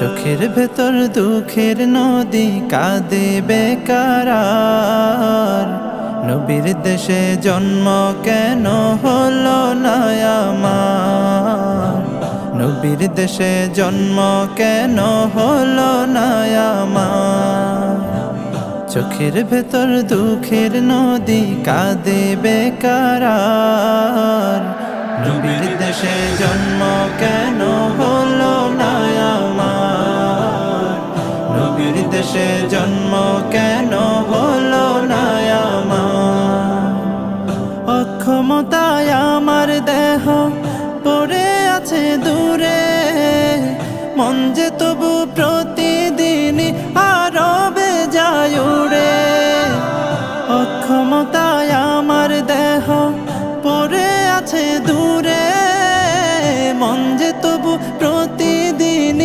চোখের ভেতর দুঃখের নদী কাঁদে বেকার। নবীর দেশে জন্ম কেন হলো না আমার? নবীর দেশে জন্ম কেন হলো না আমার? চোখের ভেতর দুঃখের নদী কাঁদে বেকার। নবীর দেশে জন্ম কেন হলো না আমার? নবীর দেশে জন্ম কেন হলো না আমার? অক্ষমতায় আমার দেহ পড়ে আছে দূরে, মন যে তবু প্রতি